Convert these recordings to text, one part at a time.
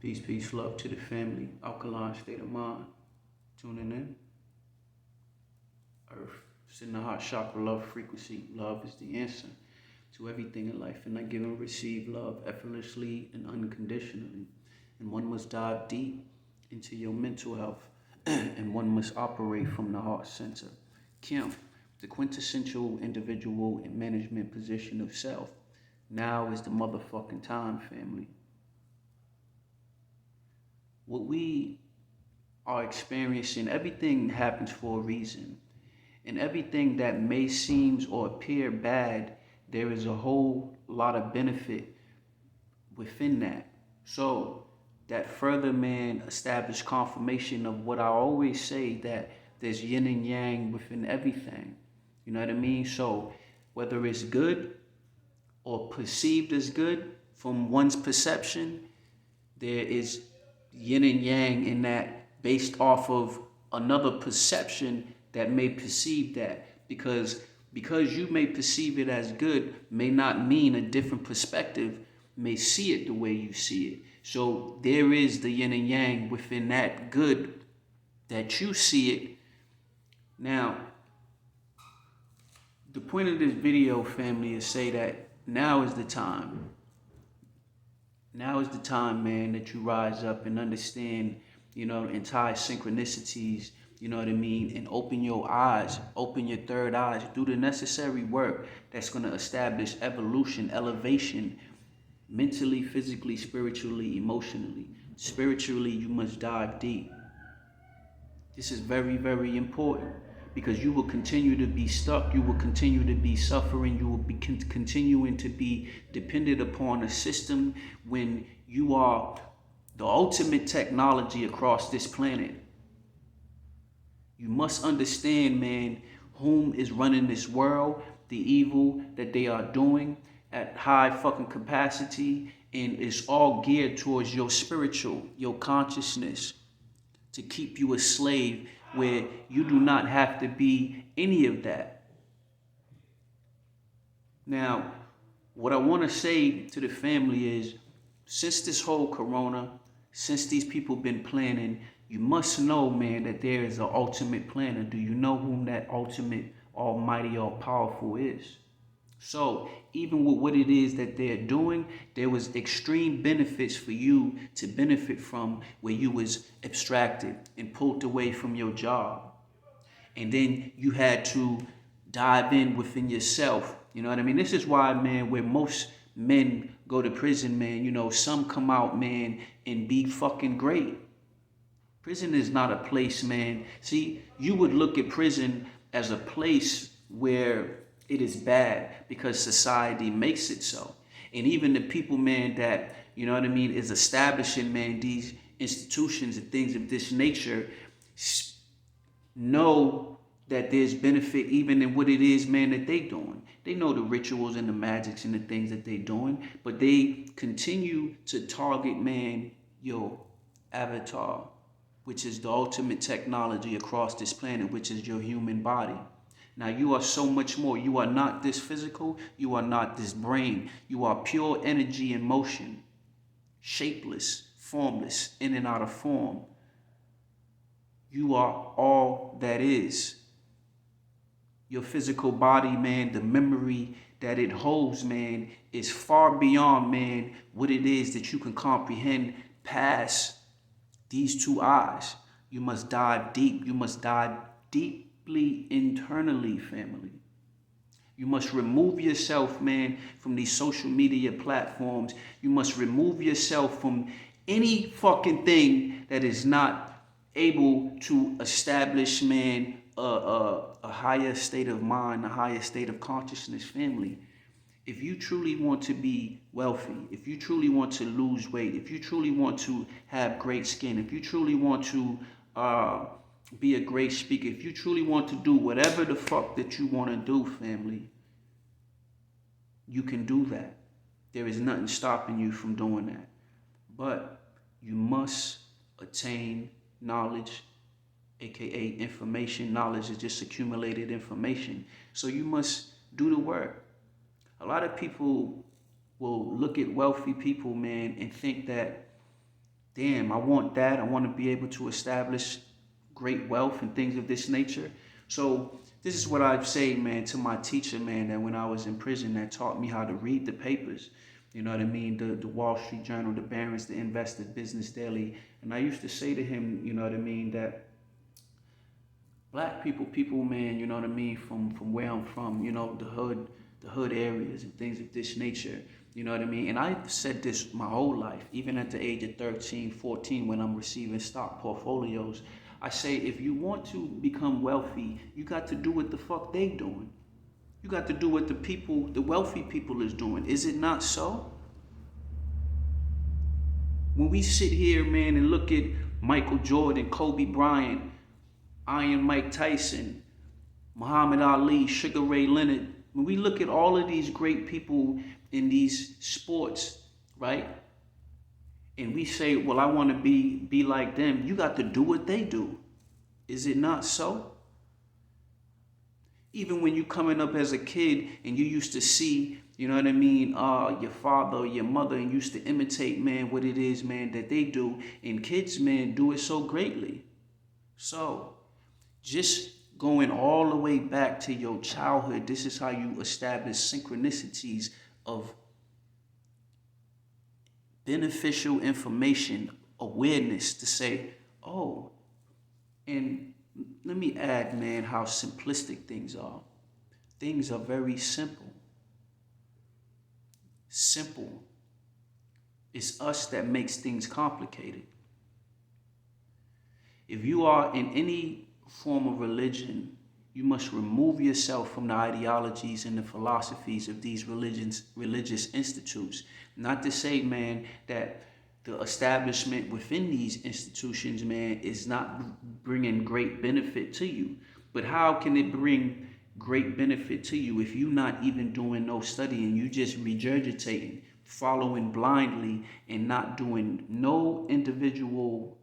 Peace, peace, love to the family. Alkaline state of mind. Tuning in. Earth. Sitting in the heart chakra, love frequency. Love is the answer to everything in life. And I give and receive love effortlessly and unconditionally. And one must dive deep into your mental health. And one must operate from the heart center. Kim, the quintessential individual and management position of self. Now is the motherfucking time, family. What we are experiencing, everything happens for a reason. And everything that may seem or appear bad, there is a whole lot of benefit within that. So that further, man, established confirmation of what I always say, that there's yin and yang within everything. You know what I mean? So whether it's good or perceived as good from one's perception, there is yin and yang in that based off of another perception that may perceive that. Because you may perceive it as good may not mean a different perspective may see it the way you see it. So there is the yin and yang within that good that you see it. Now, the point of this video, family, is say that now is the time. Now is the time, man, that you rise up and understand, entire synchronicities, you know what I mean? And open your eyes, open your third eyes, do the necessary work that's going to establish evolution, elevation, mentally, physically, spiritually, emotionally. Spiritually, you must dive deep. This is very, very important, because you will continue to be stuck. You will continue to be suffering. You will be continuing to be dependent upon a system when you are the ultimate technology across this planet. You must understand, man, whom is running this world, the evil that they are doing at high fucking capacity, and it's all geared towards your spiritual, your consciousness, to keep you a slave where you do not have to be any of that. Now, what I want to say to the family is, since this whole corona, since these people been planning, you must know, man, that there is an ultimate planner. Do you know whom that ultimate, almighty, all-powerful is? So even with what it is that they're doing, there was extreme benefits for you to benefit from, where you was abstracted and pulled away from your job. And then you had to dive in within yourself. You know what I mean? This is why, man, where most men go to prison, man, some come out, man, and be fucking great. Prison is not a place, man. See, you would look at prison as a place where it is bad because society makes it so. And even the people, man, that, is establishing, man, these institutions and things of this nature, know that there's benefit even in what it is, man, that they doing. They know the rituals and the magics and the things that they doing, but they continue to target, man, your avatar, which is the ultimate technology across this planet, which is your human body. Now, you are so much more. You are not this physical. You are not this brain. You are pure energy and motion, shapeless, formless, in and out of form. You are all that is. Your physical body, man, the memory that it holds, man, is far beyond, man, what it is that you can comprehend past these two eyes. You must dive deep. You must dive deeply internally, family. You must remove yourself, man, from these social media platforms. You must remove yourself from any fucking thing that is not able to establish, man, a higher state of mind, a higher state of consciousness, family. If you truly want to be wealthy, if you truly want to lose weight, if you truly want to have great skin, if you truly want to be a great speaker, if you truly want to do whatever the fuck that you want to do, family, you can do that. There is nothing stopping you from doing that. But you must attain knowledge, aka information. Knowledge is just accumulated information. So you must do the work. A lot of people will look at wealthy people, man, and think that damn, I want that. I want to be able to establish great wealth and things of this nature. So this is what I'd say, man, to my teacher, man, that when I was in prison, that taught me how to read the papers. You know what I mean? The Wall Street Journal, the Barron's, the Investor, Business Daily. And I used to say to him, you know what I mean, that black people, man, you know what I mean, from where I'm from, you know, the hood areas and things of this nature, you know what I mean? And I've said this my whole life, even at the age of 13, 14, when I'm receiving stock portfolios. I say, if you want to become wealthy, you got to do what the fuck they doing. You got to do what the wealthy people is doing. Is it not so? When we sit here, man, and look at Michael Jordan, Kobe Bryant, Iron Mike Tyson, Muhammad Ali, Sugar Ray Leonard, when we look at all of these great people in these sports, right? And we say, well, I want to be like them. You got to do what they do. Is it not so? Even when you coming up as a kid and you used to see, you know what I mean, your father or your mother, and used to imitate, man, what it is, man, that they do. And kids, man, do it so greatly. So just going all the way back to your childhood, this is how you establish synchronicities of beneficial information, awareness to say, oh, and let me add, man, how simplistic things are. Things are very simple. Simple. It's us that makes things complicated. If you are in any form of religion, you must remove yourself from the ideologies and the philosophies of these religious institutes. Not to say, man, that the establishment within these institutions, man, is not bringing great benefit to you. But how can it bring great benefit to you if you're not even doing no studying? You just regurgitating, following blindly, and not doing no individual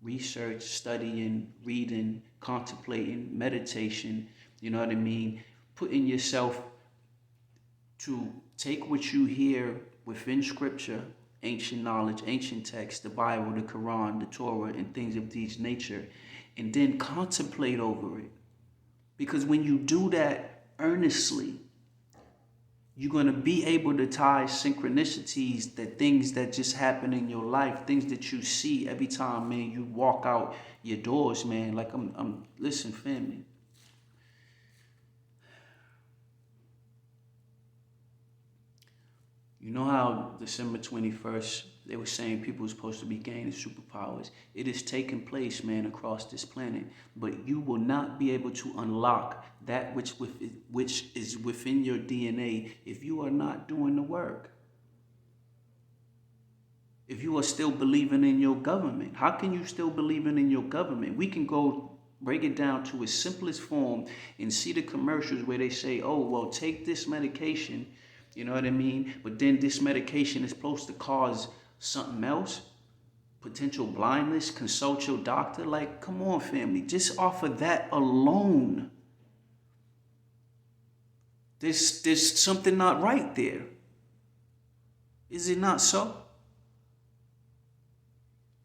research, studying, reading, contemplating, meditation, you know what I mean? Putting yourself to take what you hear within scripture, ancient knowledge, ancient text, the Bible, the Quran, the Torah, and things of these nature, and then contemplate over it. Because when you do that earnestly, you're going to be able to tie synchronicities, that things that just happen in your life, things that you see every time, man, you walk out your doors, man. Like listen, family. You know how December 21st, they were saying people were supposed to be gaining superpowers. It is taking place, man, across this planet. But you will not be able to unlock that which is within your DNA if you are not doing the work. If you are still believing in your government, how can you still believing in your government? We can go break it down to its simplest form and see the commercials where they say, oh, well, take this medication. You know what I mean? But then this medication is supposed to cause something else, potential blindness, consult your doctor. Like, come on, family. Just off of that alone, there's something not right there. Is it not so?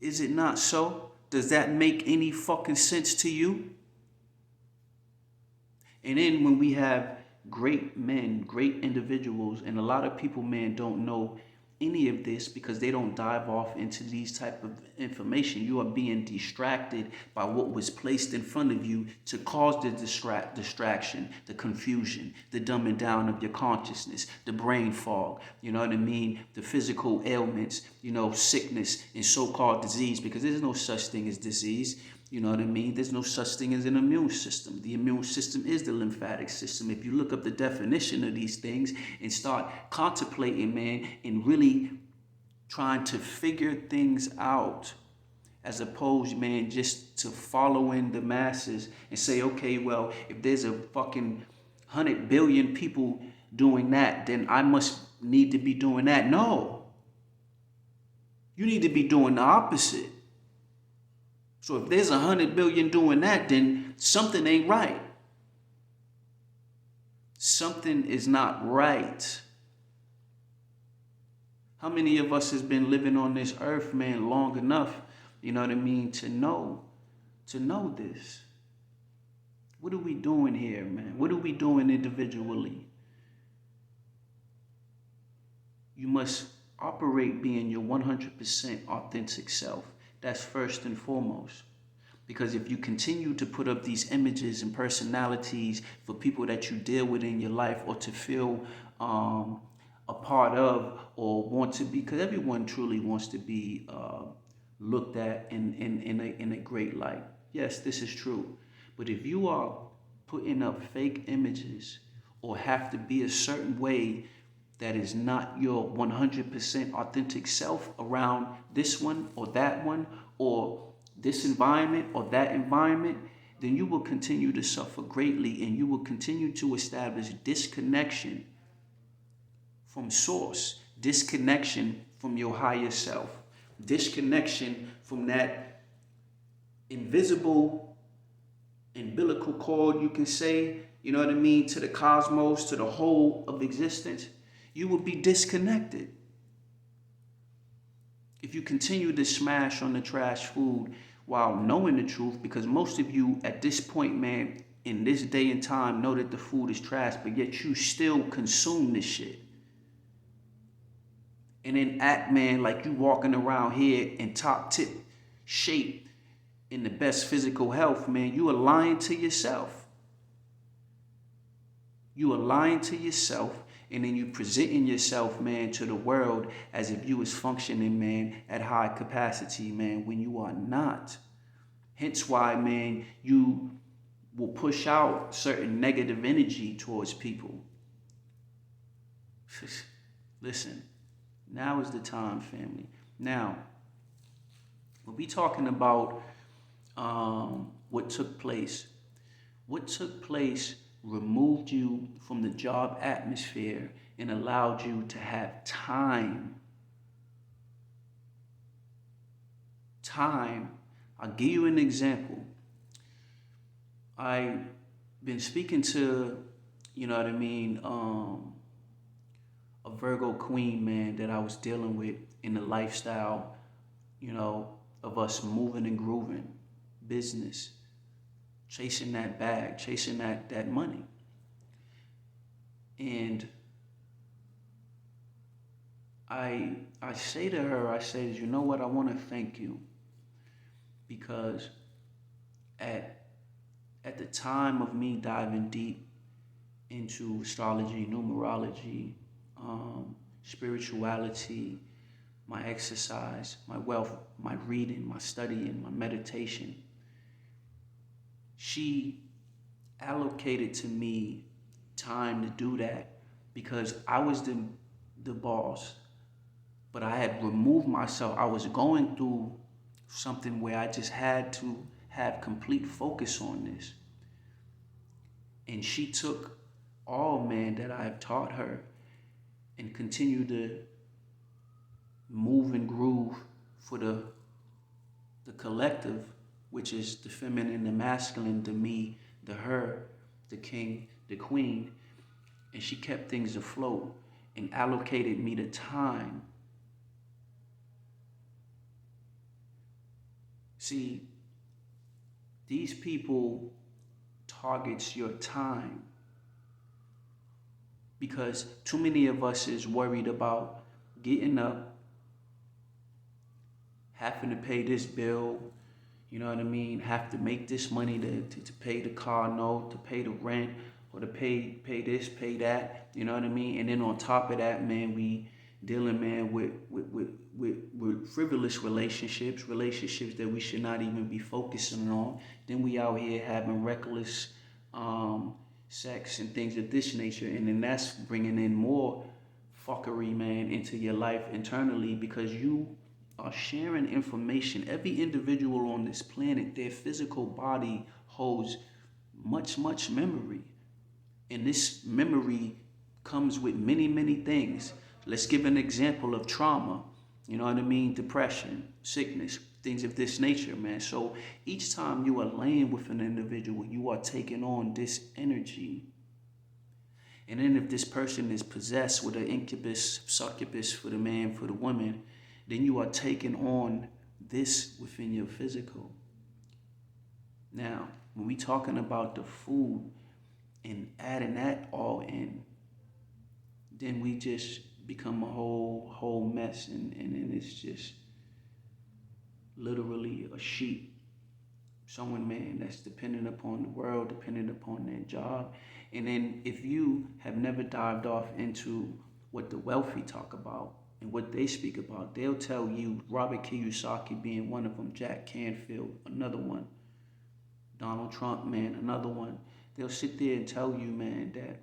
Is it not so? Does that make any fucking sense to you? And then when we have great men, great individuals, and a lot of people, man, don't know any of this because they don't dive off into these type of information. You are being distracted by what was placed in front of you to cause the distraction, the confusion, the dumbing down of your consciousness, the brain fog, you know what I mean? The physical ailments, you know, sickness and so-called disease, because there's no such thing as disease. You know what I mean? There's no such thing as an immune system. The immune system is the lymphatic system. If you look up the definition of these things and start contemplating, man, and really trying to figure things out, as opposed, man, just to following the masses and say, okay, well, if there's a fucking 100 billion people doing that, then I must need to be doing that. No. You need to be doing the opposite. So if there's 100 billion doing that, then something ain't right. Something is not right. How many of us has been living on this earth, man, long enough, you know what I mean, to know this? What are we doing here, man? What are we doing individually? You must operate being your 100% authentic self. That's first and foremost. Because if you continue to put up these images and personalities for people that you deal with in your life, or to feel a part of, or want to be, because everyone truly wants to be looked at in a great light. Yes, this is true. But if you are putting up fake images, or have to be a certain way that is not your 100% authentic self around this one or that one, or this environment or that environment, then you will continue to suffer greatly, and you will continue to establish disconnection from source, disconnection from your higher self, disconnection from that invisible umbilical cord, you can say, you know what I mean, to the cosmos, to the whole of existence. You will be disconnected if you continue to smash on the trash food while knowing the truth, because most of you at this point, man, in this day and time, know that the food is trash, but yet you still consume this shit. And then act, man, like you walking around here in top tip shape, in the best physical health, man. You are lying to yourself. You are lying to yourself, and then you presenting yourself, man, to the world as if you was functioning, man, at high capacity, man, when you are not. Hence why, man, you will push out certain negative energy towards people. Listen, now is the time, family. Now, we'll be talking about what took place. What took place removed you from the job atmosphere and allowed you to have time. Time. I'll give you an example. I've been speaking to, you know what I mean, a Virgo queen, man, that I was dealing with in the lifestyle, you know, of us moving and grooving, business, chasing that bag, chasing that money. And I say to her, I say, you know what, I want to thank you, because at the time of me diving deep into astrology, numerology, spirituality, my exercise, my wealth, my reading, my studying, my meditation, she allocated to me time to do that, because I was the boss, but I had removed myself. I was going through something where I just had to have complete focus on this. And she took all, man, that I've taught her and continue to move and groove for the collective, which is the feminine, the masculine, the me, the her, the king, the queen. And she kept things afloat and allocated me the time. See, these people targets your time, because too many of us is worried about getting up, having to pay this bill, you know what I mean, have to make this money to pay the car note, to pay the rent, or to pay this, pay that, you know what I mean? And then on top of that, man, we dealing, man, with frivolous relationships that we should not even be focusing on. Then we out here having reckless sex and things of this nature, and then that's bringing in more fuckery, man, into your life internally, because you are sharing information. Every individual on this planet, their physical body holds much memory, and this memory comes with many things. Let's give an example of trauma, you know what I mean, depression, sickness, things of this nature, man. So each time you are laying with an individual, you are taking on this energy. And then if this person is possessed with an incubus, succubus for the man, for the woman, then you are taking on this within your physical. Now, when we talking about the food and adding that all in, then we just become a whole mess, and it's just literally a sheep. Someone, man, that's dependent upon the world, dependent upon their job. And then if you have never dived off into what the wealthy talk about and what they speak about, they'll tell you, Robert Kiyosaki being one of them, Jack Canfield, another one, Donald Trump, man, another one. They'll sit there and tell you, man, that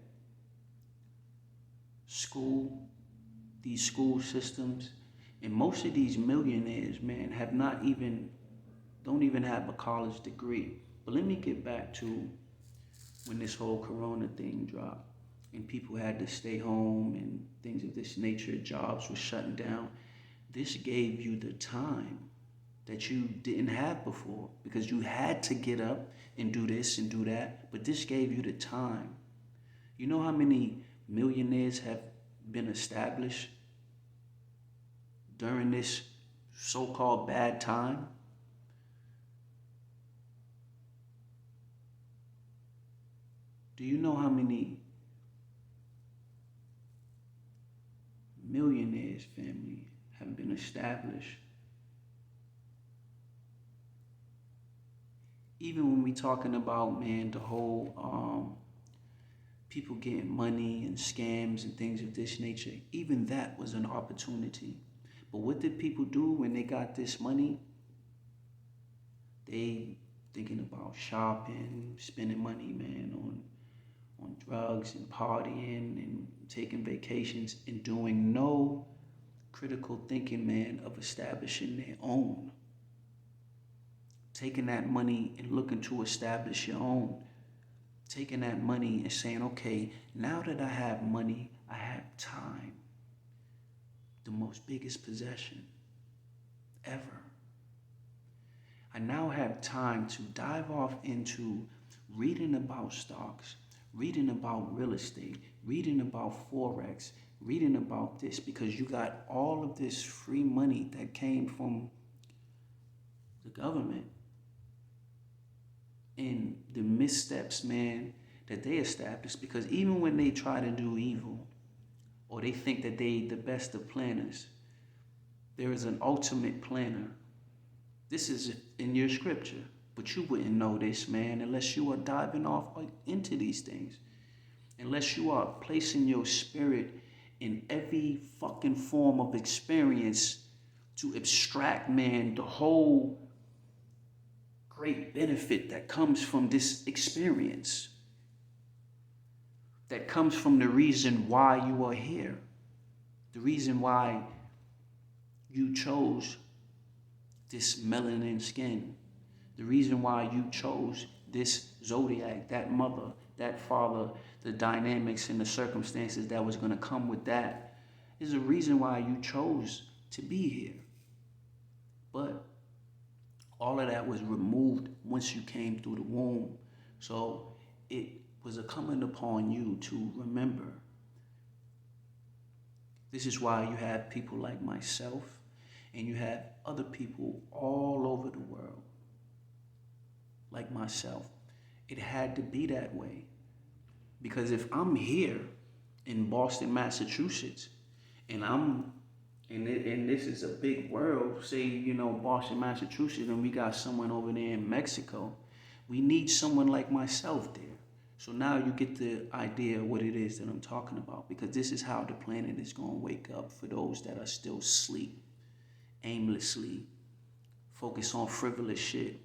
these school systems, and most of these millionaires, man, don't even have a college degree. But let me get back to when this whole corona thing dropped and people had to stay home and things of this nature, jobs were shutting down. This gave you the time that you didn't have before, because you had to get up and do this and do that, but this gave you the time. You know how many millionaires have been established during this so-called bad time? Do you know how many millionaires, family, have been established? Even when we talking about, man, the whole people getting money and scams and things of this nature, even that was an opportunity. But what did people do when they got this money? They thinking about shopping, spending money, man, on drugs and partying and taking vacations and doing no critical thinking, man, of establishing their own. Taking that money and looking to establish your own. Taking that money and saying, okay, now that I have money, I have time. The most biggest possession ever. I now have time to dive off into reading about stocks, reading about real estate, reading about Forex, reading about this, because you got all of this free money that came from the government. And the missteps, man, that they established, because even when they try to do evil, or they think that they the best of planners, there is an ultimate planner. This is in your scripture, but you wouldn't know this, man, unless you are diving off into these things. Unless you are placing your spirit in every fucking form of experience to abstract, man, the whole great benefit that comes from this experience, that comes from the reason why you are here, the reason why you chose this melanin skin, the reason why you chose this zodiac, that mother, that father, the dynamics and the circumstances that was going to come with that, is a reason why you chose to be here. But all of that was removed once you came through the womb. So it was a coming upon you to remember. This is why you have people like myself, and you have other people all over the world like myself. It had to be that way. Because if I'm here in Boston, Massachusetts, and this is a big world, say, Boston, Massachusetts, and we got someone over there in Mexico, we need someone like myself there. So now you get the idea of what it is that I'm talking about, because this is how the planet is going to wake up for those that are still asleep, aimlessly, focus on frivolous shit.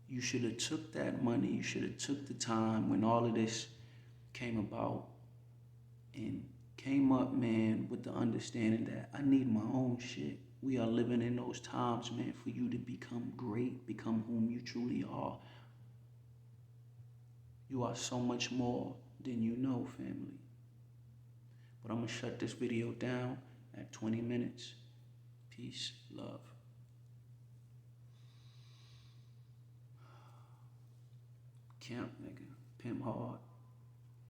You should have took that money, you should have took the time when all of this came about and came up, man, with the understanding that I need my own shit. We are living in those times, man, for you to become great, become whom you truly are. You are so much more than you know, family. But I'm going to shut this video down at 20 minutes. Peace, love. Camp, nigga. Pimp hard.